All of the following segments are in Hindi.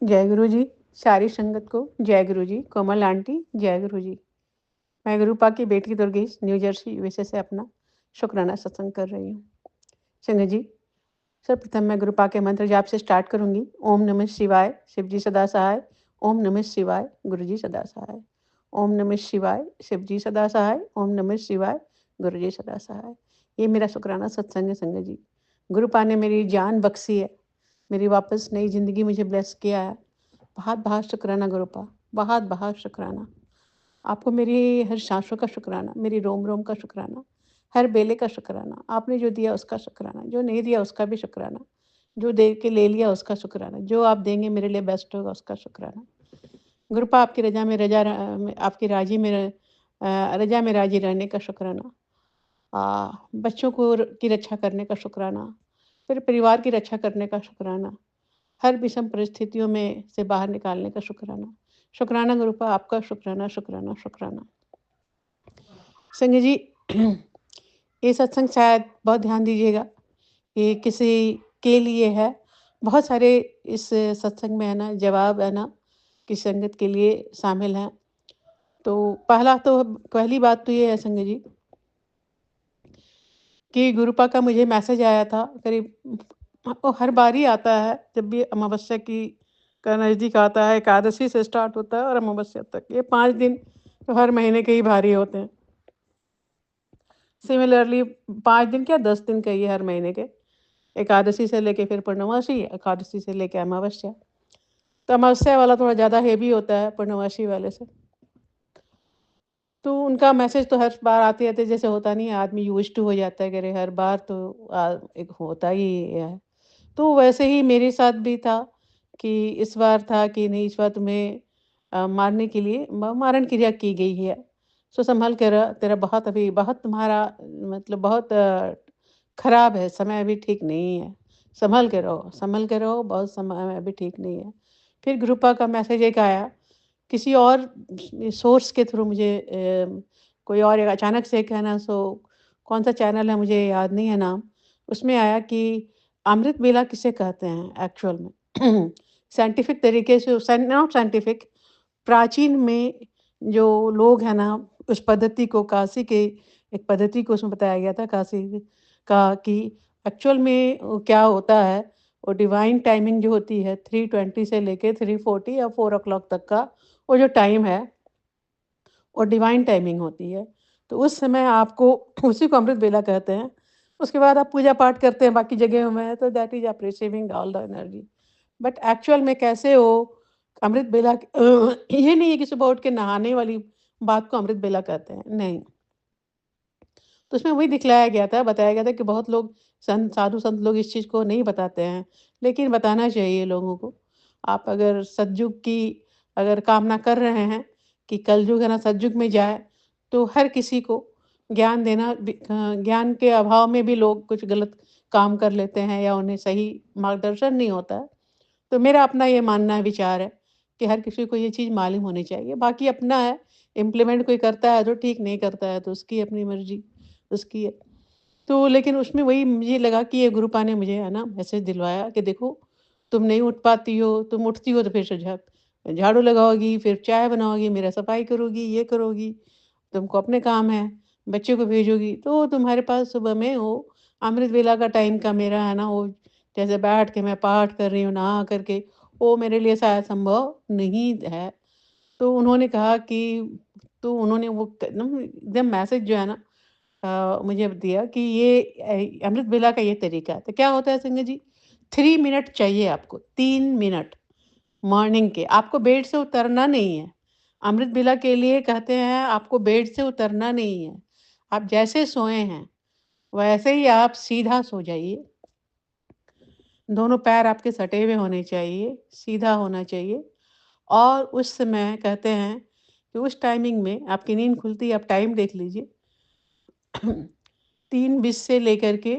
जय गुरु जी, सारी संगत को जय गुरु जी, कोमल आंटी जय गुरु जी। मैं गुरुपा की बेटी दुर्गेश न्यू जर्सी यूएसए से अपना शुक्राना सत्संग कर रही हूँ। संगत जी, सर्वप्रथम मैं गुरुपा के मंत्र जाप से स्टार्ट करूंगी। ओम नमः शिवाय, शिव जी सदा सहाय। ओम नमः शिवाय, गुरु जी सदा सहाय। ओम नमः शिवाय, शिव जी सदा सहाय। ओम नमः शिवाय, गुरु जी सदा सहाय। ये मेरा शुक्राना सत्संग है संगत जी। गुरुपा ने मेरी जान बख्शी है, मेरी वापस नई जिंदगी मुझे ब्लेस किया है। बहुत बहुत शुक्राना गुरुपा, बहुत बहुत शुक्राना। आपको मेरी हर सांसों का शुक्राना, मेरी रोम रोम का शुक्राना, हर बेले का शुक्राना। आपने जो दिया उसका शुक्राना, जो नहीं दिया उसका भी शुक्राना, जो दे के ले लिया उसका शुक्राना, जो आप देंगे मेरे लिए बेस्ट होगा उसका शुक्राना। गुरुपा आपकी रजा में आपकी राजी में रजा में राजी रहने का शुक्राना। बच्चों को की रक्षा करने का शुक्राना, फिर परिवार की रक्षा करने का शुक्राना, हर विषम परिस्थितियों में से बाहर निकालने का शुक्राना। शुक्राना गुरुपा, आपका शुक्राना शुक्राना शुक्राना। संजय जी, ये सत्संग शायद बहुत ध्यान दीजिएगा, ये किसी के लिए है। बहुत सारे इस सत्संग में है ना जवाब है ना कि संगत के लिए शामिल हैं। तो पहली बात तो ये है संजय जी कि गुरुपा का मुझे मैसेज आया था करीब, वो हर बार ही आता है जब भी अमावस्या की का नज़दीक आता है। एकादशी से स्टार्ट होता है और अमावस्या तक, ये 5 दिन तो हर महीने के ही भारी होते हैं। सिमिलरली 5 दिन क्या 10 दिन का ये हर महीने के, एकादशी से लेके फिर पूर्णमासी, एकादशी से लेके अमावस्या। तो अमावस्या वाला थोड़ा ज़्यादा हेवी होता है पूर्णमासी वाले से। तो उनका मैसेज तो हर बार आते-आते जैसे होता नहीं है, आदमी यूज्ड टू हो जाता है कि अरे हर बार तो एक होता ही है। तो वैसे ही मेरे साथ भी था कि इस बार था कि नहीं, इस बार तुम्हें मारने के लिए मारण क्रिया की गई है। सो संभल के रह, तेरा बहुत अभी बहुत तुम्हारा मतलब बहुत खराब है, समय अभी ठीक नहीं है। संभल के रहो, बहुत समय अभी ठीक नहीं है। फिर गुरुपा का मैसेज एक आया किसी और सोर्स के थ्रू मुझे, कोई और एक अचानक से कहना, सो कौन सा चैनल है मुझे याद नहीं है नाम, उसमें आया कि अमृत वेला किसे कहते हैं एक्चुअल में। साइंटिफिक तरीके से, नॉट साइंटिफिक, प्राचीन में जो लोग हैं ना, उस पद्धति को, काशी के एक पद्धति को उसमें बताया गया था काशी का कि एक्चुअल में वो क्या होता है। वो डिवाइन टाइमिंग जो होती है 3:20 से लेके 3:40 या 4 o'clock तक का वो जो टाइम है, वो डिवाइन टाइमिंग होती है। तो उस समय आपको उसी को अमृत वेला कहते हैं। उसके बाद आप पूजा पाठ करते हैं बाकी जगहों में, तो दैट इज़ आप receiving all the energy. But actual में कैसे हो अमृत बेला, ये नहीं है कि सुबह उठ के नहाने वाली बात को अमृत बेला कहते हैं, नहीं। तो उसमें वही दिखलाया गया था, बताया गया था कि बहुत लोग साधु संत लोग इस चीज़ को नहीं बताते हैं, लेकिन बताना चाहिए लोगों को। आप अगर सतयुग की अगर कामना कर रहे हैं कि कलयुग है ना सतयुग में जाए, तो हर किसी को ज्ञान देना ज्ञान के अभाव में भी लोग कुछ गलत काम कर लेते हैं या उन्हें सही मार्गदर्शन नहीं होता है। तो मेरा अपना ये मानना है, विचार है कि हर किसी को ये चीज़ मालूम होनी चाहिए। बाकी अपना है, इम्प्लीमेंट कोई करता है तो ठीक, नहीं करता है तो उसकी अपनी मर्ज़ी, उसकी है। तो लेकिन उसमें वही मुझे लगा कि ये गुरुपा ने मुझे है ना मैसेज दिलवाया कि देखो, तुम नहीं उठ पाती हो, तुम उठती हो तो फिर से झाड़ू लगाओगी, फिर चाय बनाओगी, मेरा सफाई करोगी, ये करोगी, तुमको अपने काम है, बच्चे को भेजोगी, तो तुम्हारे पास सुबह में वो अमृत वेला का टाइम का मेरा है ना वो जैसे बैठ के मैं पाठ कर रही हूँ नहा करके, वो मेरे लिए शायद संभव नहीं है। तो उन्होंने कहा कि तो उन्होंने वो एकदम मैसेज जो है ना मुझे दिया कि ये अमृत वेला का ये तरीका है। तो क्या होता है संजय जी, 3 मिनट चाहिए आपको, 3 मिनट मॉर्निंग के। आपको बेड से उतरना नहीं है। अमृत वेला के लिए कहते हैं आपको बेड से उतरना नहीं है। आप जैसे सोए हैं, वैसे ही आप सीधा सो जाइए। दोनों पैर आपके सटे हुए होने चाहिए, सीधा होना चाहिए। और उस समय कहते हैं कि उस टाइमिंग में आपकी नींद खुलती है, आप टाइम देख लीजिए। 3:20 से लेकर के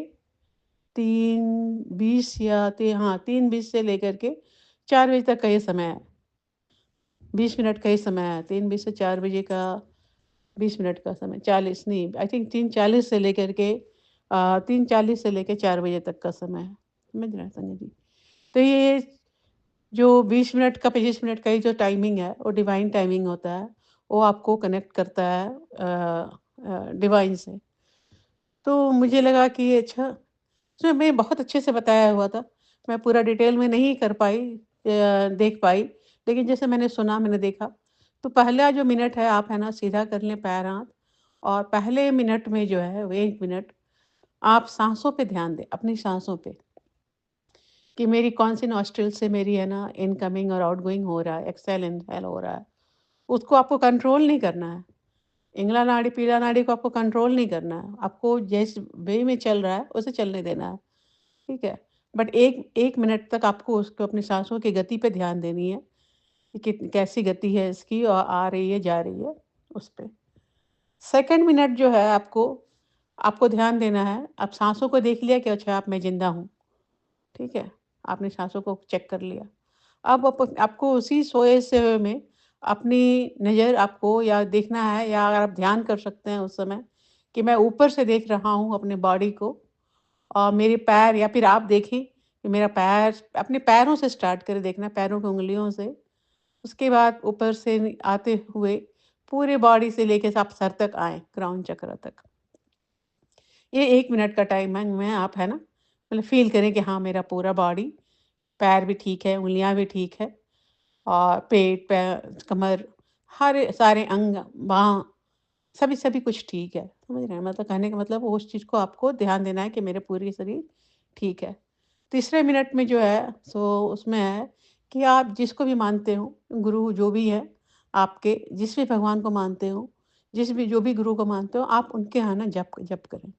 3:20 या 3:20 से लेकर के 4 बजे तक का ये समय है। 20 मिनट का ही समय है। 3:20 से 4 बजे का 20 मिनट का समय, 40 नहीं, आई थिंक 3:40 से लेकर के 3:40 से लेके 4 बजे तक का समय है। समझ रहे हैं संजय जी? तो ये जो 20 मिनट का 25 मिनट का ही जो टाइमिंग है, वो डिवाइन टाइमिंग होता है। वो आपको कनेक्ट करता है डिवाइन से। तो मुझे लगा कि अच्छा, उसमें मैं बहुत अच्छे से बताया हुआ था। मैं पूरा डिटेल में नहीं कर पाई, देख पाई, लेकिन जैसे मैंने सुना, मैंने देखा, तो पहला जो मिनट है आप है ना सीधा कर लें पैर-हाथ, और पहले मिनट में जो है वो 1 मिनट आप साँसों पे ध्यान दें, अपनी साँसों पे, कि मेरी कौन-सी नॉस्ट्रिल से मेरी है ना इनकमिंग और आउटगोइंग हो रहा है, एक्सहेल, इनहेल हो रहा है। उसको आपको कंट्रोल नहीं करना है। इंगला नाड़ी, पीला नाड़ी को आपको कंट्रोल नहीं करना है। आपको जिस वे में चल रहा है, उसे चलने देना है, ठीक है? बट 1 मिनट तक आपको उसको अपनी साँसों की गति पे ध्यान देनी है, कि कैसी गति है इसकी और आ रही है, जा रही है, उस पे। सेकंड मिनट जो है आपको आपको ध्यान देना है। आप साँसों को देख लिया कि अच्छा अब मैं ज़िंदा हूँ, ठीक है? आपने साँसों को चेक कर लिया। अब आपको उसी सोए से में अपनी नज़र आपको या देखना है, या अगर आप ध्यान कर सकते हैं उस समय, कि मैं ऊपर से देख रहा हूँ अपने बॉडी को, और मेरे पैर, या फिर आप देखें कि मेरा पैर, अपने पैरों से स्टार्ट करें देखना, पैरों की उँगलियों से। उसके बाद ऊपर से आते हुए पूरे बॉडी से लेके आप सर तक आएँ, क्राउन चक्र तक। ये 1 मिनट का टाइम है, में आप है ना मतलब फ़ील करें कि हाँ, मेरा पूरा बॉडी, पैर भी ठीक है, उँगलियाँ भी ठीक है, और पेट, कमर, हर सारे अंग, बाँह, सभी कुछ ठीक है। समझ रहे हैं? मतलब कहने का मतलब उस चीज़ को आपको ध्यान देना है कि मेरे पूरी शरीर ठीक है। तीसरे मिनट में जो है सो उसमें है कि आप जिसको भी मानते हो, गुरु जो भी है आपके, जिस भी भगवान को मानते हो, जो भी गुरु को मानते हो, आप उनके यहाँ ना जप जप करें।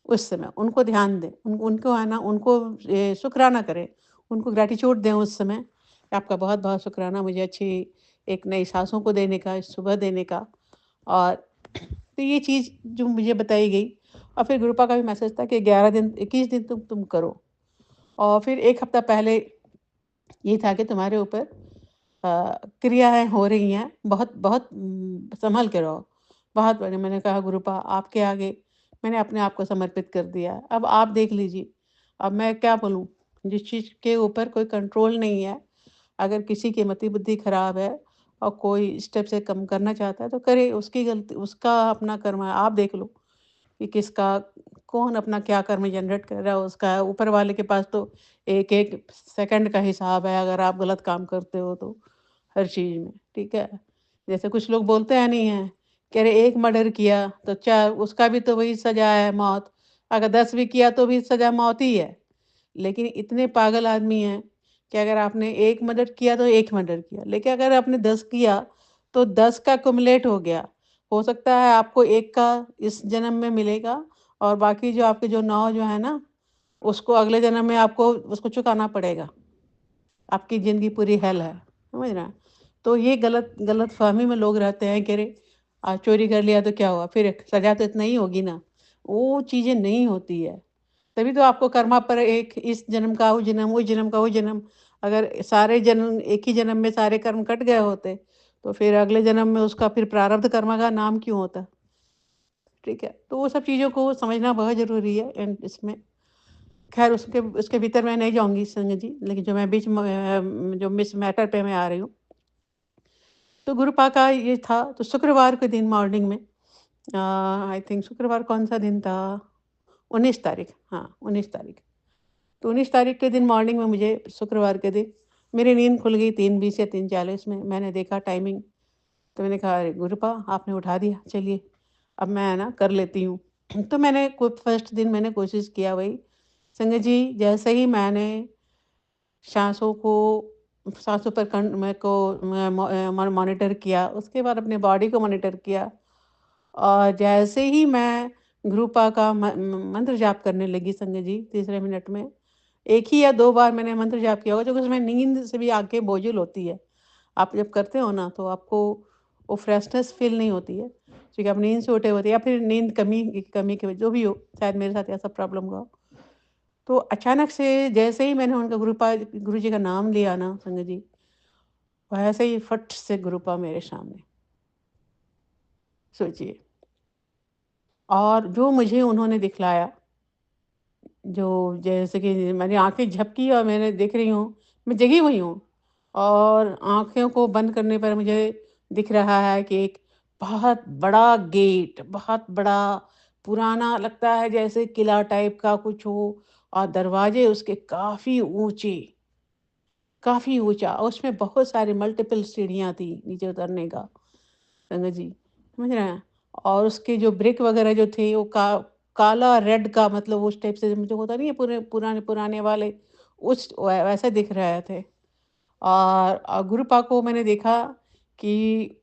उस समय उनको ध्यान दें, उनको है ना, उनको शुक्राना करें, उनको ग्रैटिट्यूड दें उस समय, कि आपका बहुत-बहुत शुक्राना मुझे अच्छी एक नई साँसों को देने का, सुबह देने का। और तो ये चीज़ जो मुझे बताई गई, और फिर गुरुपा का भी मैसेज था कि 11 दिन, 21 दिन तुम करो, और फिर 1 हफ्ता पहले ये था कि तुम्हारे ऊपर क्रियाएँ हो रही हैं, बहुत बहुत सँभल के रहो। बहुत बड़े, मैंने कहा गुरुपा आपके आगे मैंने अपने आप को समर्पित कर दिया है, अब आप देख लीजिए, अब मैं क्या बोलूँ? जिस चीज़ के ऊपर कोई कंट्रोल नहीं है, अगर किसी की मति बुद्धि खराब है और कोई स्टेप से कम करना चाहता है तो करे, उसकी गलती, उसका अपना कर्म है, आप देख लो कि किसका, कौन अपना क्या कर्म जनरेट कर रहा है उसका है। ऊपर वाले के पास तो एक-एक सेकंड का हिसाब है, अगर आप गलत काम करते हो तो, हर चीज़ में, ठीक है? जैसे कुछ लोग बोलते हैं नहीं हैं, कि अरे 1 मर्डर किया तो 4, उसका भी तो वही सज़ा है, मौत। अगर 10 भी किया तो भी सज़ा मौत ही है। लेकिन इतने पागल आदमी हैं कि अगर आपने 1 मर्डर किया तो 1 मर्डर किया, लेकिन अगर आपने 10 किया तो 10 का क्युमुलेट हो गया। हो सकता है आपको 1 का इस जन्म में मिलेगा, और बाकी जो आपके जो 9 जो है ना, उसको अगले जन्म में आपको उसको चुकाना पड़ेगा। आपकी ज़िंदगी पूरी हेल है, समझ रहे हैं? तो ये गलतफ़हमी में लोग रहते हैं कि अरे चोरी कर लिया तो क्या हुआ? फिर सज़ा तो इतना ही होगी ना। वो चीज़ें नहीं होती है। तभी तो आपको कर्मा पर एक इस जन्म का वो जन्म, उस जन्म का वो जन्म, अगर सारे जन्म एक ही जन्म में सारे कर्म कट गए होते, तो फिर अगले जन्म में उसका फिर प्रारब्ध कर्म का नाम क्यों होता? ठीक है? तो वो सब चीज़ों को समझना बहुत ज़रूरी है एंड इसमें। ख़ैर उसके उसके भीतर मैं नहीं जाऊँगी संजय जी, लेकिन जो मैं बीच में जो मिस मैटर पे मैं आ रही हूँ। तो गुरुपा का ये था, तो शुक्रवार के दिन मॉर्निंग में, आई थिंक शुक्रवार कौन-सा दिन था? 19 तारीख, हाँ, 19 तारीख। तो 19 तारीख के दिन मॉर्निंग में मुझे, शुक्रवार के दिन, मेरी नींद खुल गई 3:20 या 3:40 में। मैंने देखा टाइमिंग, तो मैंने कहा, "अरे गुरुपा आपने उठा दिया, चलिए अब मैं है ना कर लेती हूँ।" तो मैंने को फर्स्ट दिन मैंने कोशिश किया वही, संगत जी जैसे ही मैंने साँसों को साँसों पर मेरे को मॉनिटर किया, उसके बाद अपने बॉडी को मॉनिटर किया, और जैसे ही मैं गुरुपा का मंत्र जाप करने लगी संगत जी, तीसरे मिनट में, 1 ही या 2 बार मैंने मंत्र जाप किया होगा, क्योंकि उसमें नींद से भी आँखें बोझिल होती है। आप जब करते हो ना तो आपको वो फ्रेशनेस फ़ील नहीं होती है, क्योंकि आप नींद से उठे होते हैं, या फिर नींद कमी कमी की वजह, जो भी हो, शायद मेरे साथ ऐसा प्रॉब्लम हुआ हो। तो अचानक से जैसे ही मैंने उनका गुरुजी का नाम लिया ना संगत जी, वैसे ही फट से गुरुपा मेरे सामने, सोचिए। और जो मुझे उन्होंने दिखलाया, जो जैसे कि मैंने आँखें झपकी और मैंने देख रही हूँ मैं जगी हुई हूँ और आँखों को बंद करने पर मुझे दिख रहा है कि एक बहुत बड़ा गेट, बहुत बड़ा पुराना लगता है जैसे किला टाइप का कुछ हो और दरवाजे उसके काफ़ी ऊँचा और उसमें बहुत सारी मल्टीपल सीढ़ियाँ थी नीचे उतरने का, संगत जी, समझ रहे हैं? और उसके जो ब्रिक वगैरह जो थे वो काला रेड का मतलब उस टाइप से मुझे होता नहीं है पूरे पुराने पुराने वाले, उस वैसे दिख रहे थे। और गुरुपा को मैंने देखा कि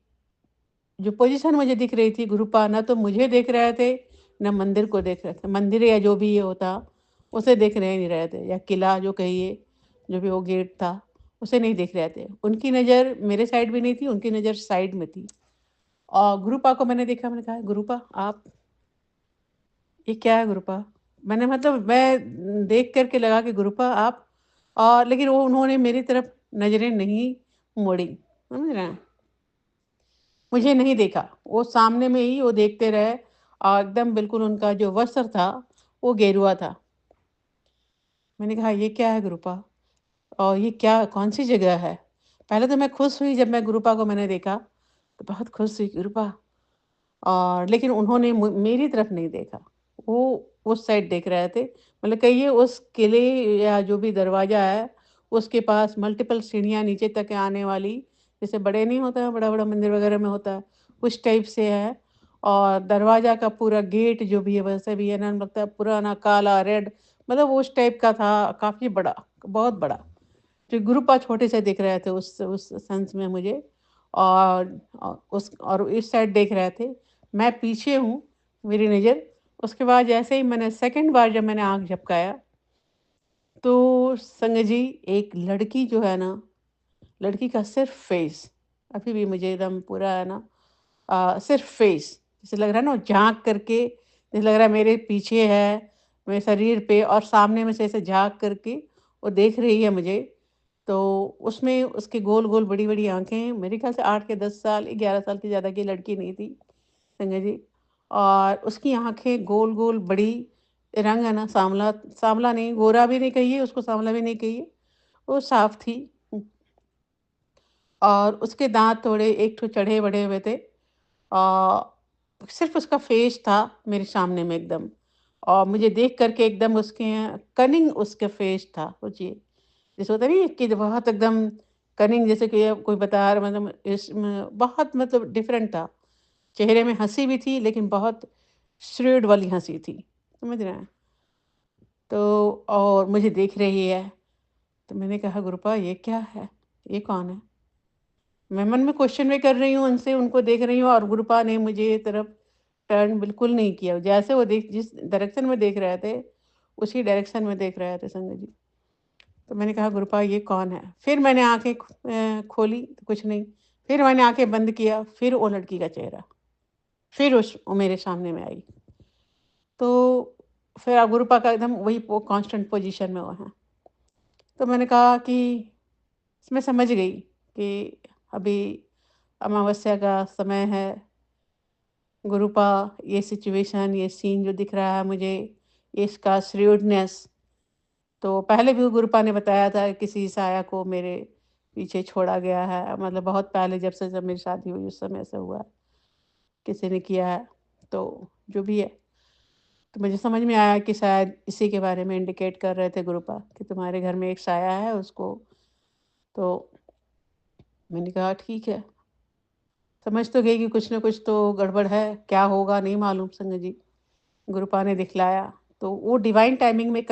जो पोज़ीशन मुझे दिख रही थी गुरुपा ना तो मुझे देख रहे थे, ना मंदिर को देख रहे थे। मंदिर या जो भी ये होता, उसे देख नहीं रहे थे या किला जो कहिए, जो भी वो गेट था, उसे नहीं देख रहे थे। उनकी नज़र मेरे साइड भी नहीं थी, उनकी नज़र साइड में थी। और गुरुपा को मैंने देखा, मैंने कहा, "गुरुपा आप, ये क्या है गुरुपा?" मैंने मतलब मैं देख कर के लगा कि गुरुपा आप, और लेकिन वो उन्होंने मेरी तरफ नज़रें नहीं मोड़ी, समझ रहे हैं? मुझे नहीं देखा, वो सामने में ही वो देखते रहे और एकदम बिल्कुल उनका जो वस्त्र था, वो गेरुआ था। मैंने कहा, "ये क्या है गुरुपा? और ये क्या कौन-सी जगह है?" पहले तो मैं खुश हुई जब मैं गुरुपा को मैंने देखा, तो बहुत खुश हुई, गुरुपा। और लेकिन उन्होंने मेरी तरफ नहीं देखा, वो उस साइड देख रहे थे। मतलब कहिए उस किले या जो भी दरवाज़ा है, उसके पास मल्टीपल सीढ़ियाँ नीचे तक आने वाली, जैसे बड़े नहीं होता है, बड़ा-बड़ा मंदिर वगैरह में होता है, उस टाइप से है। और दरवाज़ा का पूरा गेट जो भी है, वैसे भी है ना, लगता है पुराना काला रेड, मतलब उस टाइप का था, काफ़ी बड़ा, बहुत बड़ा। जो ग्रुप छोटे से दिख रहे थे उस सेंस में मुझे। और उस और इस साइड देख रहे थे। मैं पीछे हूँ, मेरी नज़र। उसके बाद जैसे ही मैंने सेकंड बार जब मैंने आँख झपकाया, तो संग जी एक लड़की जो है ना, लड़की का सिर्फ़ फ़ेस, अभी भी मुझे एकदम पूरा है ना, सिर्फ़ फ़ेस, जैसे लग रहा है ना वो झाँक करके, जैसे लग रहा है मेरे पीछे है, मेरे शरीर पे और सामने में से ऐसे झाँक करके वो देख रही है मुझे। तो उसमें उसकी गोल-गोल, बड़ी-बड़ी आँखें, मेरे ख़्याल से 8 के 10 साल, 11 साल से ज़्यादा की लड़की नहीं थी, संजय जी। और उसकी आँखें गोल-गोल बड़ी, रंग है ना साँवला, साँवला नहीं, गोरा भी नहीं कहिए, उसको साँवला भी नहीं कहिए, वो साफ़ थी। और उसके दाँत थोड़े एक ठो चढ़े-बढ़े हुए थे। सिर्फ़ उसका फ़ेस था मेरे सामने में एकदम, और मुझे देख कर के एकदम उसके कनिंग उसका फ़ेस था, सोचिए। जैसे होता नहीं है कि बहुत एकदम कनिंग, जैसे कि अब कोई बता रहा, मतलब इसमें बहुत मतलब डिफरेंट था। चेहरे में हँसी भी थी लेकिन बहुत श्रीड वाली हँसी थी, समझ रहे हैं? तो और मुझे देख रही है, तो मैंने कहा, "गुरुपा ये क्या है? ये कौन है?" मैं मन में क्वेश्चन भी कर रही हूँ उनसे, उनको देख रही हूँ और गुरुपा ने मुझे तरफ टर्न बिल्कुल नहीं किया। जैसे वो देख जिस डायरेक्शन में देख रहे थे, उसी डायरेक्शन में देख रहे थे संजय जी। तो मैंने कहा, "गुरुपा ये कौन है?" फिर मैंने आँखें खोली तो कुछ नहीं। फिर मैंने आँखें बंद किया, फिर वो लड़की का चेहरा, फिर वो मेरे सामने में आई। तो फिर गुरुपा का एकदम वही वो कांस्टेंट पोज़ीशन में वो हैं। तो मैंने कहा कि मैं समझ गई कि अभी अमावस्या का समय है। गुरुपा, ये सिचुएशन, ये सीन जो दिख रहा है मुझे, ये इसका श्रूडनेस, तो पहले भी गुरुपा ने बताया था किसी साया को मेरे पीछे छोड़ा गया है, मतलब बहुत पहले जब मेरी शादी हुई उस समय ऐसा हुआ, किसी ने किया है, तो जो भी है। तो मुझे समझ में आया कि शायद इसी के बारे में इंडिकेट कर रहे थे गुरुपा कि तुम्हारे घर में एक साया है उसको। तो मैंने कहा, ठीक है, समझ तो गई कि कुछ ना कुछ तो गड़बड़ है, क्या होगा नहीं मालूम संग जी। गुरुपा ने दिखलाया, तो वो डिवाइन टाइमिंग में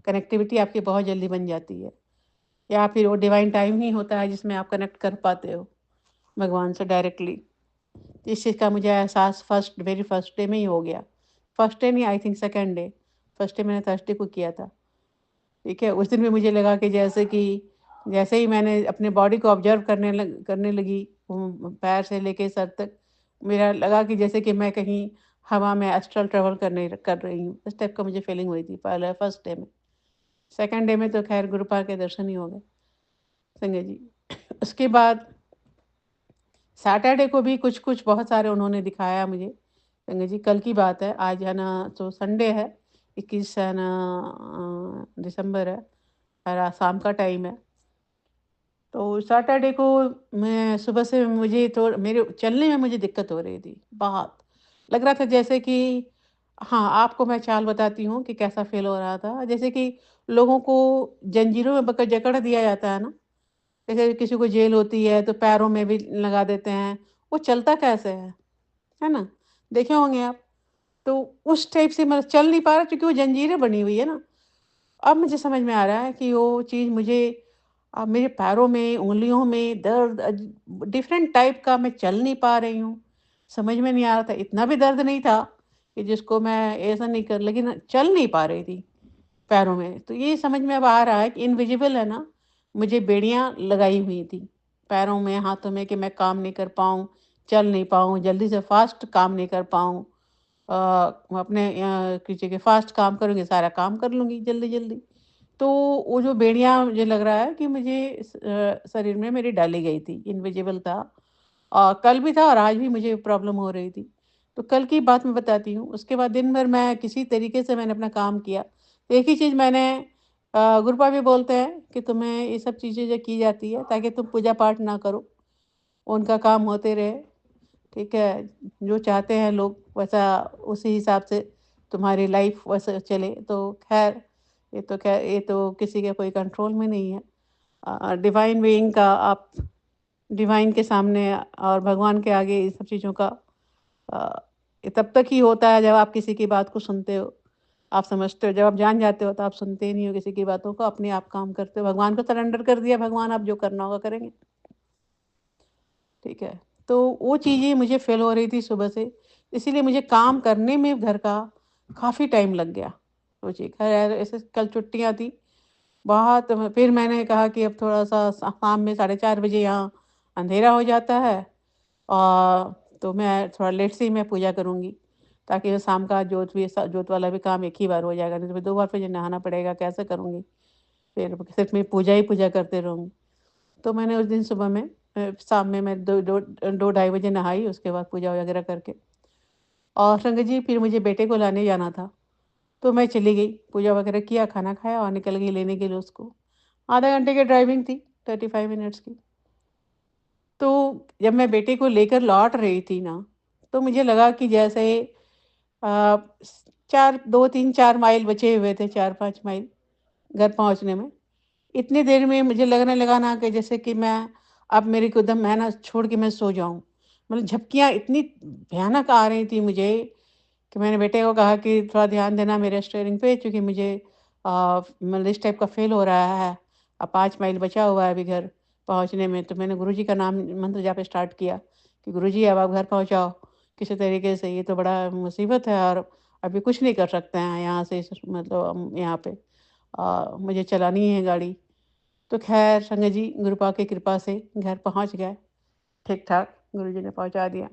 कनेक्टिविटी आपकी बहुत जल्दी बन जाती है, या फिर वो डिवाइन टाइम ही होता है जिसमें आप कनेक्ट कर पाते हो भगवान से डायरेक्टली। इस चीज़ का मुझे एहसास वेरी फर्स्ट डे में ही हो गया। फर्स्ट डे नहीं, I think second day. First day मैंने थर्सडे को किया था, ठीक है? उस दिन भी मुझे लगा कि जैसे ही मैंने अपने बॉडी को ऑब्ज़र्व करने लगी, पैर से लेके सर तक, मेरा लगा कि जैसे कि मैं कहीं हवा में एस्ट्रल ट्रैवल कर रही हूँ। इस टाइप का मुझे फीलिंग हुई थी पहले फर्स्ट डे में। सेकंड डे में तो ख़ैर गुरुपा के दर्शन ही हो गए, संजय जी। उसके बाद सैटरडे को भी कुछ-कुछ बहुत सारे उन्होंने दिखाया मुझे। संजय जी, कल की बात है, आज है ना तो संडे है, 21 है ना दिसंबर है और आज शाम का टाइम है। तो सैटरडे को मैं सुबह से मुझे तो मेरे चलने में मुझे दिक्कत हो रही थी, बहुत। लग रहा था जैसे कि हाँ, आपको मैं चाल बताती हूँ कि कैसा फ़ील हो रहा था। जैसे कि लोगों को जंजीरों में पकड़ जकड़ दिया जाता है ना, जैसे किसी को जेल होती है तो पैरों में भी लगा देते हैं, वो चलता कैसे है ना? देखे होंगे आप। तो उस टाइप से मैं चल नहीं पा रहा क्योंकि वो जंजीरें बनी हुई है ना। अब मुझे समझ में आ रहा है कि वो चीज़ मुझे मेरे पैरों में, उँगलियों में दर्द डिफ़रेंट टाइप का मैं चल नहीं पा रही हूँ। समझ में नहीं आ रहा था, इतना भी दर्द नहीं था कि जिसको मैं ऐसा नहीं कर लेकिन चल नहीं पा रही थी पैरों में। तो ये समझ में अब आ रहा है कि इनविजिबल है ना, मुझे बेड़ियाँ लगाई हुई थी पैरों में, हाथों में कि मैं काम नहीं कर पाऊँ, चल नहीं पाऊँ, जल्दी से फ़ास्ट काम नहीं कर पाऊँ। अपने किसी के फ़ास्ट काम करूँगी, सारा काम कर लूँगी जल्दी-जल्दी। तो वो जो बेड़ियाँ मुझे लग रहा है कि मुझे शरीर में मेरी डाली गई थी, इनविजिबल था। कल भी था और आज भी मुझे प्रॉब्लम हो रही थी। तो कल की बात मैं बताती हूँ, उसके बाद दिन भर मैं किसी तरीके से मैंने अपना काम किया। तो एक ही चीज़ मैंने गुरुपा भी बोलते हैं कि तुम्हें ये सब चीज़ें जो की जाती है ताकि तुम पूजा-पाठ ना करो, उनका काम होते रहे। ठीक है? जो चाहते हैं लोग वैसा उसी हिसाब से तुम्हारी लाइफ़ वैसे चले। तो ख़ैर ये तो किसी के कोई कंट्रोल में नहीं है। डिवाइन बीइंग का आप डिवाइन के सामने और भगवान के आगे ये सब चीज़ों का अ, ये तब तक ही होता है जब आप किसी की बात को सुनते हो। आप समझते हो, जब आप जान जाते हो तो आप सुनते ही नहीं हो किसी की बातों को, अपने आप काम करते हो। भगवान को सरेंडर कर दिया, भगवान आप जो करना होगा करेंगे। ठीक है। तो वो चीज़ें मुझे फ़ील हो रही थी सुबह से, इसीलिए मुझे काम करने में घर का काफ़ी टाइम लग गया। सोचिए खैर ऐसे कल छुट्टियाँ थी, बहुत फिर मैंने कहा कि अब थोड़ा-सा शाम में 4:30 बजे यहाँ अंधेरा हो जाता है। तो मैं थोड़ा लेट से ही मैं पूजा करूँगी, ताकि वो शाम का जोत वाला भी काम एक ही बार हो जाएगा, नहीं तो फिर 2 बार फिर नहाना पड़ेगा, कैसे करूँगी? फिर सिर्फ़ मैं पूजा ही पूजा करते रहूँगी। तो मैंने उस दिन सुबह में शाम में मैं 2 ढाई बजे नहाई, उसके बाद पूजा वगैरह करके और संगत जी फिर मुझे बेटे को लाने जाना था, तो मैं चली गई, पूजा वगैरह किया, खाना खाया और निकल गई लेने के लिए उसको। आधा घंटे की ड्राइविंग थी, 35 मिनट्स की। तो जब मैं बेटे को लेकर लौट रही थी ना, तो मुझे लगा कि जैसे अ, 4 2-3-4 माइल बचे हुए थे, 4-5 माइल घर पहुँचने में। इतनी देर में मुझे लगने लगा ना कि जैसे कि अब मेरे को एकदम मैं ना छोड़ के मैं सो जाऊँ। मतलब झपकियाँ इतनी भयानक आ रही थी मुझे कि मैंने बेटे को कहा कि थोड़ा ध्यान देना मेरे स्टीयरिंग पे क्योंकि मुझे मतलब इस टाइप का फ़ील हो रहा है। अब 5 माइल बचा हुआ है अभी घर पहुँचने में, तो मैंने गुरुजी का नाम मंत्र जाप स्टार्ट किया कि गुरुजी अब आप घर पहुँचाओ किसी तरीके से, ये तो बड़ा मुसीबत है और अभी कुछ नहीं कर सकते हैं यहाँ से मतलब हम यहाँ पे मुझे चलानी है गाड़ी। तो ख़ैर संगत जी गुरुपा की कृपा से घर पहुँच गए, ठीक-ठाक गुरुजी ने पहुँचा दिया।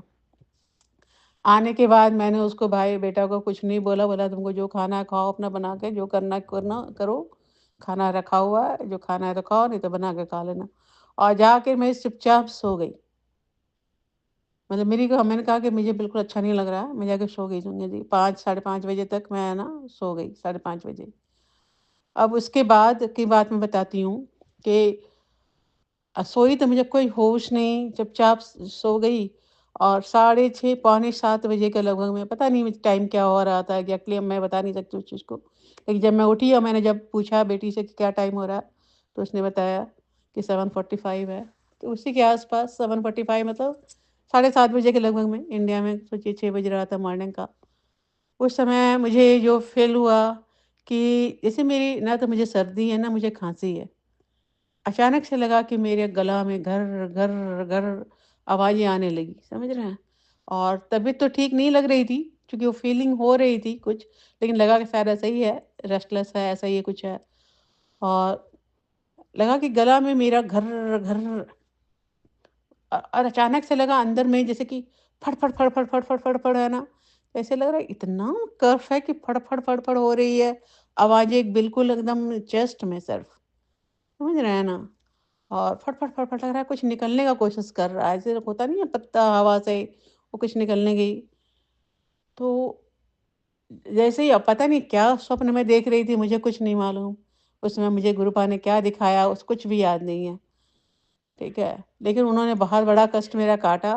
आने के बाद मैंने उसको भाई बेटा को कुछ नहीं बोला, बोला तुमको जो खाना है खाओ अपना बना के, जो करना है करना करो, खाना रखा हुआ है, जो खाना है तो खाओ नहीं तो बना के खा लेना। और जाके मैं चुपचाप सो गई। मतलब मैंने कहा कि मुझे बिल्कुल अच्छा नहीं लग रहा है, मैं जाके सो गई संगत जी, 5 साढ़े 5 बजे तक मैं ना सो गई, साढ़े 5 बजे। अब उसके बाद की बात मैं बताती हूँ कि सोई तो मुझे कोई होश नहीं, चुपचाप सो गई और साढ़े 6 पौने 7 बजे के लगभग में पता नहीं मुझे टाइम क्या हो रहा था एग्ज़ैक्टली अब मैं बता नहीं सकती उस चीज़ को। लेकिन जब मैं उठी और मैंने जब पूछा बेटी से कि क्या टाइम हो रहा है, तो उसने बताया कि 7:45 है। तो उसी के आस-पास 7:45 मतलब साढ़े 7 बजे के लगभग में इंडिया में सोचिए 6 बज रहा था मॉर्निंग का। उस समय मुझे जो फ़ील हुआ कि जैसे मेरी ना तो मुझे सर्दी है, ना मुझे खाँसी है। अचानक से लगा कि मेरे गला में घर घर घर आवाज़ें आने लगी, समझ रहे हैं? और तबीयत तो ठीक नहीं लग रही थी, क्योंकि वो फ़ीलिंग हो रही थी कुछ, लेकिन लगा कि शायद ऐसा ही है, रेस्टलेस है, ऐसा ही कुछ है। और लगा कि गला में मेरा घर घर और अचानक से लगा अंदर में जैसे कि फड़ फड़ फड़ फड़ फड़ फड़ फड़ फड़ है ना, ऐसे लग रहा है इतना कफ है कि फड़ फड़ फड़ फड़ हो रही है, आवाज़ें बिल्कुल एकदम चेस्ट में सिर्फ, समझ रहे हैं ना? और फट-फट, फट-फट लग रहा है कुछ निकलने का कोशिश कर रहा है, जैसे होता नहीं है पत्ता हवा से वो कुछ निकलने की। तो जैसे ही अब पता नहीं क्या स्वप्न में देख रही थी मुझे कुछ नहीं मालूम। उसमें मुझे गुरुपा ने क्या दिखाया उस कुछ भी याद नहीं है। ठीक है। लेकिन उन्होंने बहुत बड़ा कष्ट मेरा काटा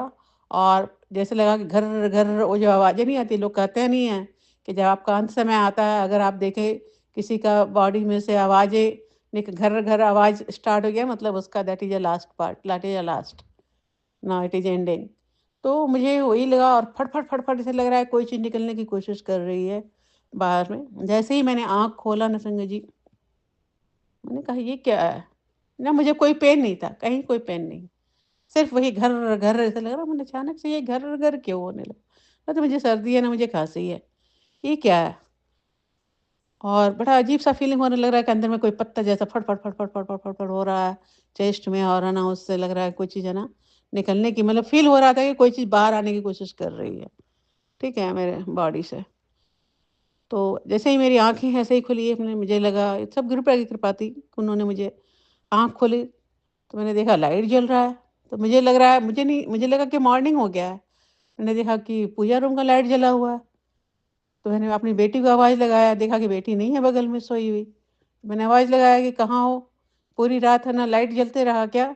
और जैसे लगा कि घर घर वो जो आवाज़ें नहीं आती, लोग कहते नहीं हैं कि जब आपका अंत समय आता है, अगर आप देखें किसी का बॉडी में से आवाज़ें घर घर आवाज़ स्टार्ट हो गया, मतलब उसका that is a last part, that is a last, now it is ending. तो मुझे वही लगा और फट फट फट ऐसे लग रहा है कोई चीज़ निकलने की कोशिश कर रही है बाहर में। जैसे ही मैंने आँख खोला ना संगत जी, मैंने कहा ये क्या है? ना मुझे कोई पेन नहीं था, कहीं कोई पेन नहीं। सिर्फ़ वही घर-घर ऐसा लग रहा, मैंने अचानक से ये घर-घर क्यों होने लगा? ना तो मुझे सर्दी है, ना मुझे खाँसी है, ये क्या है? और बड़ा अजीब-सा फ़ीलिंग होने लग रहा है कि अंदर में कोई पत्ता जैसा फट-फट, फट-फट, फट-फट, फट-फट हो रहा है, चेस्ट में और है ना उससे लग रहा है कोई चीज़ है ना निकलने की, मतलब फ़ील हो रहा था कि कोई चीज़ बाहर आने की कोशिश कर रही है, ठीक है, मेरे बॉडी से। तो जैसे ही मेरी आँखें ऐसे ही खुली, मैंने मुझे लगा ये सब गुरु की कृपा थी, उन्होंने मुझे आँख खोली, तो मैंने देखा लाइट जल रहा है, तो मुझे लग रहा है मुझे लगा कि मॉर्निंग हो गया है। मैंने देखा कि पूजा रूम का लाइट जला हुआ है, तो मैंने अपनी बेटी को आवाज़ लगाया, देखा कि बेटी नहीं है बगल में सोई हुई। मैंने आवाज़ लगाया कि कहाँ हो? पूरी रात है ना लाइट जलते रहा क्या?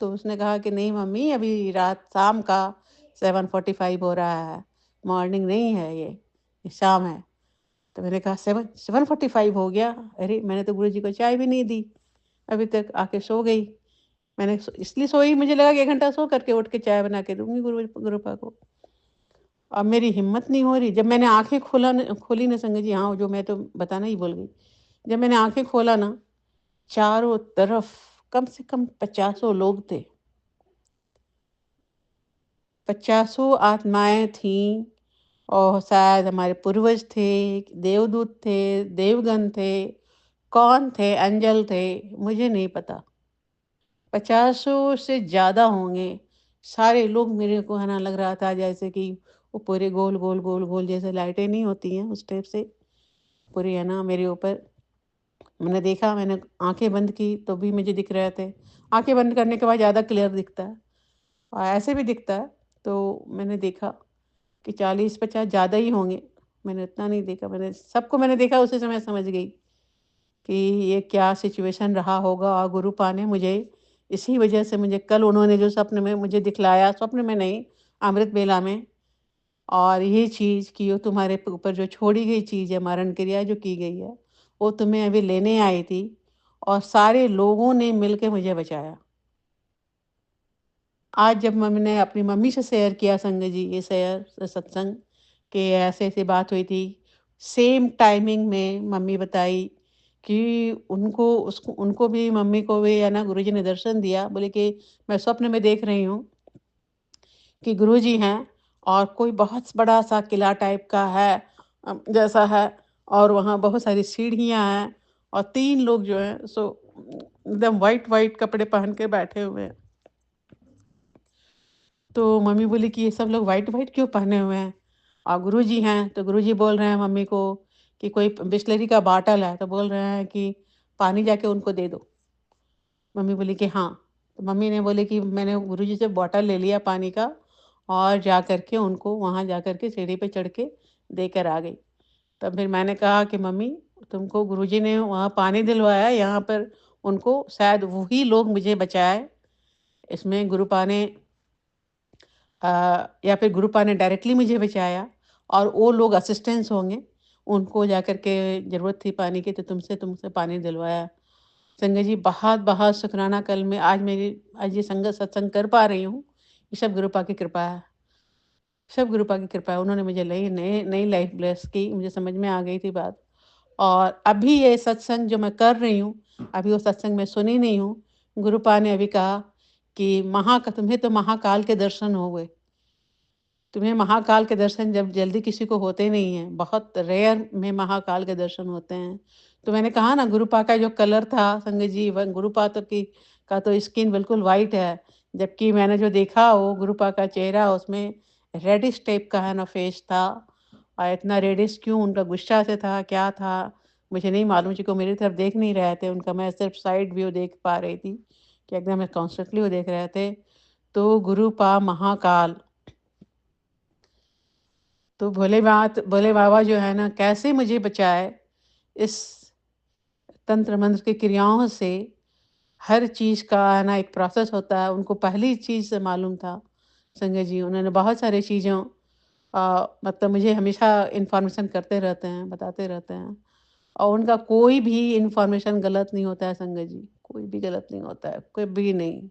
तो उसने कहा कि नहीं मम्मी, अभी रात शाम का 7:45 हो रहा है, मॉर्निंग नहीं है ये शाम है। तो मैंने कहा 7:45 हो गया? अरे! मैंने तो गुरुजी को चाय भी नहीं दी अभी तक, आके सो गई। मैंने इसलिए सोई, मुझे लगा कि 1 घंटा सो करके उठ के चाय बना के दूँगी गुरुपा को। अब मेरी हिम्मत नहीं हो रही। जब मैंने आँखें खोली ना संगत जी, हाँ, जो मैं तो बताना ही भूल गई। जब मैंने आँखें खोला ना, चारों तरफ कम से कम पचासों लोग थे। पचासों आत्माएँ थीं और शायद हमारे पूर्वज थे, देवदूत थे, देवगण थे, कौन थे, एंजल थे, मुझे नहीं पता। पचासों से ज़्यादा होंगे। सारे लोग मेरे को है ना लग रहा था जैसे कि वो पूरे गोल, गोल, गोल, गोल जैसे लाइटें नहीं होती हैं उस टाइप से, पूरी है ना मेरे ऊपर। मैंने देखा, मैंने आँखें बंद की तो भी मुझे दिख रहे थे। आँखें बंद करने के बाद ज़्यादा क्लियर दिखता है और ऐसे भी दिखता है। तो मैंने देखा कि 40-50 ज़्यादा ही होंगे। मैंने इतना नहीं देखा, मैंने देखा उसी समय समझ गई कि ये क्या सिचुएशन रहा होगा और गुरुपा ने मुझे इसी वजह से मुझे कल उन्होंने जो सपने में मुझे दिखलाया, स्वप्न में नहीं, अमृत वेला में, और ये चीज़ कि वो तुम्हारे ऊपर जो छोड़ी गई चीज़ है, मारण क्रिया जो की गई है, वो तुम्हें अभी लेने आई थी और सारे लोगों ने मिल के मुझे बचाया। आज जब मैंने अपनी मम्मी से शेयर किया संगत जी, ये सत्संग कि ऐसे-ऐसे बात हुई थी। सेम टाइमिंग में मम्मी बताई कि उनको भी, मम्मी को भी है ना गुरुजी ने दर्शन दिया। बोले कि मैं स्वप्न में देख रही हूँ कि गुरुजी हैं और कोई बहुत बड़ा-सा किला टाइप का है, जैसा है, और वहाँ बहुत सारी सीढ़ियाँ हैं और 3 लोग जो हैं सो एकदम व्हाइट-व्हाइट कपड़े पहन के बैठे हुए हैं। तो मम्मी बोली कि ये सब लोग व्हाइट-व्हाइट क्यों पहने हुए हैं? और गुरुजी हैं, तो गुरुजी बोल रहे हैं मम्मी को कि कोई बिसलेरी का बॉटल है, तो बोल रहे हैं कि पानी जाके उनको दे दो। मम्मी बोली कि हाँ। तो मम्मी ने बोले कि मैंने गुरुजी से बॉटल ले लिया पानी का और जा कर के उनको वहाँ जा कर के सीढ़ी पे चढ़ के देकर आ गई। तब फिर मैंने कहा कि मम्मी, तुमको गुरुजी ने वहाँ पानी दिलवाया, यहाँ पर उनको शायद वही लोग मुझे बचाए। इसमें गुरुपा ने या फिर गुरुपा ने डायरेक्टली मुझे बचाया और वो लोग असिस्टेंस होंगे, उनको जाकर के ज़रूरत थी पानी की तो तुमसे पानी दिलवाया। संगत जी, बहुत-बहुत शुकराना, कल मैं आज ये संगत सत्संग कर पा रही हूँ, ये सब गुरुपा की कृपा है। सब गुरुपा की कृपा है। उन्होंने मुझे नई लाइफ ब्लेस की, मुझे समझ में आ गई थी बात। और अभी ये सत्संग जो मैं कर रही हूँ, अभी वो सत्संग मैं सुनी नहीं हूँ। गुरुपा ने अभी कहा कि तुम्हें तो महाकाल के दर्शन हो गए। तुम्हें महाकाल के दर्शन जब जल्दी किसी को होते नहीं हैं, बहुत रेयर में महाकाल के दर्शन होते हैं। तो मैंने कहा ना, गुरुपा का जो कलर था संगत जी, व गुरुपा तो की का तो स्किन बिल्कुल वाइट है, जबकि मैंने जो देखा वो गुरुपा का चेहरा उसमें रेडिश टाइप का है ना फेस था। और इतना रेडिश क्यों, उनका गुस्सा से था, क्या था, मुझे नहीं मालूम, क्योंकि वो मेरी तरफ देख नहीं रहे थे, उनका मैं सिर्फ साइड व्यू देख पा रही थी कि एकदम कॉन्स्टेंटली वो देख रहे थे। तो गुरुपा महाकाल, तो भोले बाबा जो है ना कैसे मुझे बचाए इस तंत्र मंत्र की क्रियाओं से। हर चीज़ का है ना एक प्रोसेस होता है, उनको पहली चीज़ से मालूम था संजय जी। उन्होंने बहुत सारी चीज़ों मतलब मुझे हमेशा इन्फॉर्मेशन करते रहते हैं, बताते रहते हैं और उनका कोई भी इन्फॉर्मेशन गलत नहीं होता है संजय जी, कोई भी गलत नहीं होता है, कोई भी नहीं।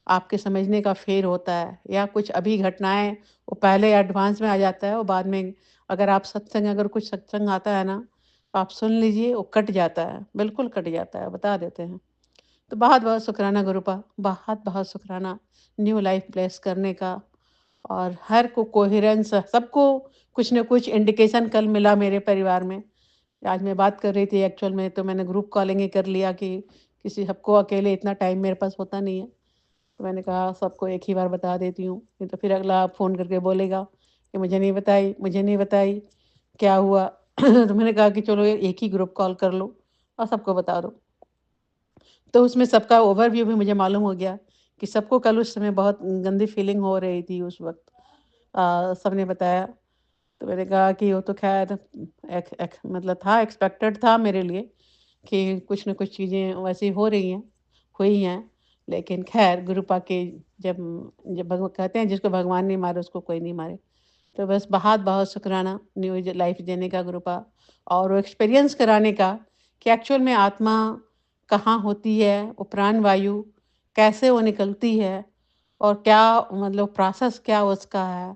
आपके समझने का फेर होता है या कुछ अभी घटनाएँ वो पहले एडवांस में आ जाता है और बाद में अगर आप सत्संग अगर कुछ सत्संग आता है ना, तो आप सुन लीजिए वो कट जाता है, बिल्कुल कट जाता है, बता देते हैं। तो बहुत-बहुत शुक्राना गुरु का, बहुत-बहुत शुक्राना न्यू लाइफ ब्लेस करने का और हर को कोहेरेंस सबको कुछ न कुछ इंडिकेशन कल मिला मेरे परिवार में। आज मैं बात कर रही थी एक्चुअल में तो मैंने ग्रुप कॉलिंग ही कर लिया कि किसी सबको अकेले इतना टाइम मेरे पास होता नहीं है। तो मैंने कहा सबको एक ही बार बता देती हूँ, नहीं तो फिर अगला फ़ोन करके बोलेगा कि मुझे नहीं बताई, क्या हुआ? तो मैंने कहा कि चलो एक ही ग्रुप कॉल कर लो और सबको बता दो। तो उसमें सबका ओवरव्यू भी मुझे मालूम हो गया कि सबको कल उस समय बहुत गंदी फीलिंग हो रही थी उस वक़्त। सबने बताया, तो मैंने कहा कि वो तो ख़ैर एक एक मतलब था एक्सपेक्टेड था मेरे लिए कि कुछ न कुछ चीज़ें वैसी हो रही हैं, हुई हैं। लेकिन ख़ैर गुरु पाके जब जब भगव कहते हैं जिसको भगवान नहीं मारे उसको कोई नहीं मारे। तो बस बहुत-बहुत शुक्राना न्यू ज लाइफ़ देने का गुरु का और वो एक्सपीरियंस कराने का कि एक्चुअल में आत्मा कहाँ होती है, वो प्राण वायु कैसे वो निकलती है और क्या मतलब प्रोसेस क्या उसका है।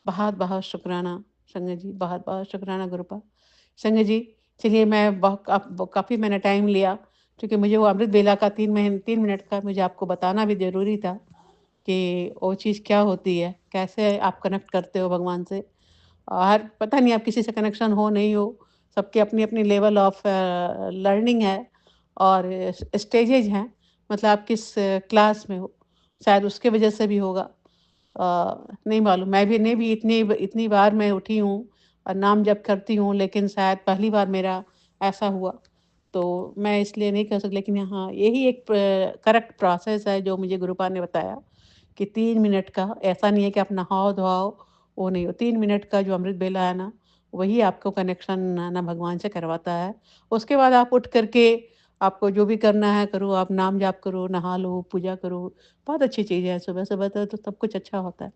बहुत-बहुत शुक्राना संगत जी, बहुत-बहुत शुक्राना गुरु का। संगत जी, चलिए मैं काफ़ी मैंने टाइम लिया क्योंकि मुझे वो अमृत वेला का 3 मिनट का मुझे आपको बताना भी ज़रूरी था कि वो चीज़ क्या होती है, कैसे आप कनेक्ट करते हो भगवान से। और पता नहीं आप किसी से कनेक्शन हो नहीं हो, सबकी अपनी-अपनी लेवल ऑफ लर्निंग है और स्टेजेज हैं, मतलब आप किस क्लास में हो, शायद उसके वजह से भी होगा। नहीं मालूम, मैं भी इतनी बार मैं उठी हूँ और नाम जप करती हूँ, लेकिन शायद पहली बार मेरा ऐसा हुआ। तो मैं इसलिए नहीं कह सकती, लेकिन हाँ, यही एक करेक्ट प्रोसेस है जो मुझे गुरुपा ने बताया कि 3 मिनट का, ऐसा नहीं है कि आप नहाओ-धोआओ, वो नहीं हो। 3 मिनट का जो अमृत वेला है ना, वही आपको कनेक्शन ना भगवान से करवाता है। उसके बाद आप उठ कर के आपको जो भी करना है करो, आप नाम जाप करो, नहा लो, पूजा करो, बहुत अच्छी चीज़ है। सुबह-सुबह तो सब कुछ अच्छा होता है।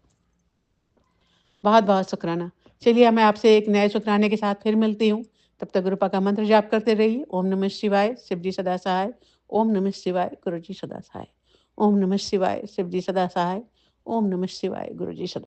बहुत-बहुत शुक्राना। चलिए, मैं आपसे एक नए शुकराने के साथ फिर मिलती हूँ। तब तक गुरुपा का मंत्र जाप करते रहिए। ओम नमः शिवाय, शिव जी सदा सहाय। ओम नमः शिवाय, गुरु जी सदा सहाय। ओम नमः शिवाय, शिव जी सदा सहाय। ओम नमः शिवाय, गुरु जी सदा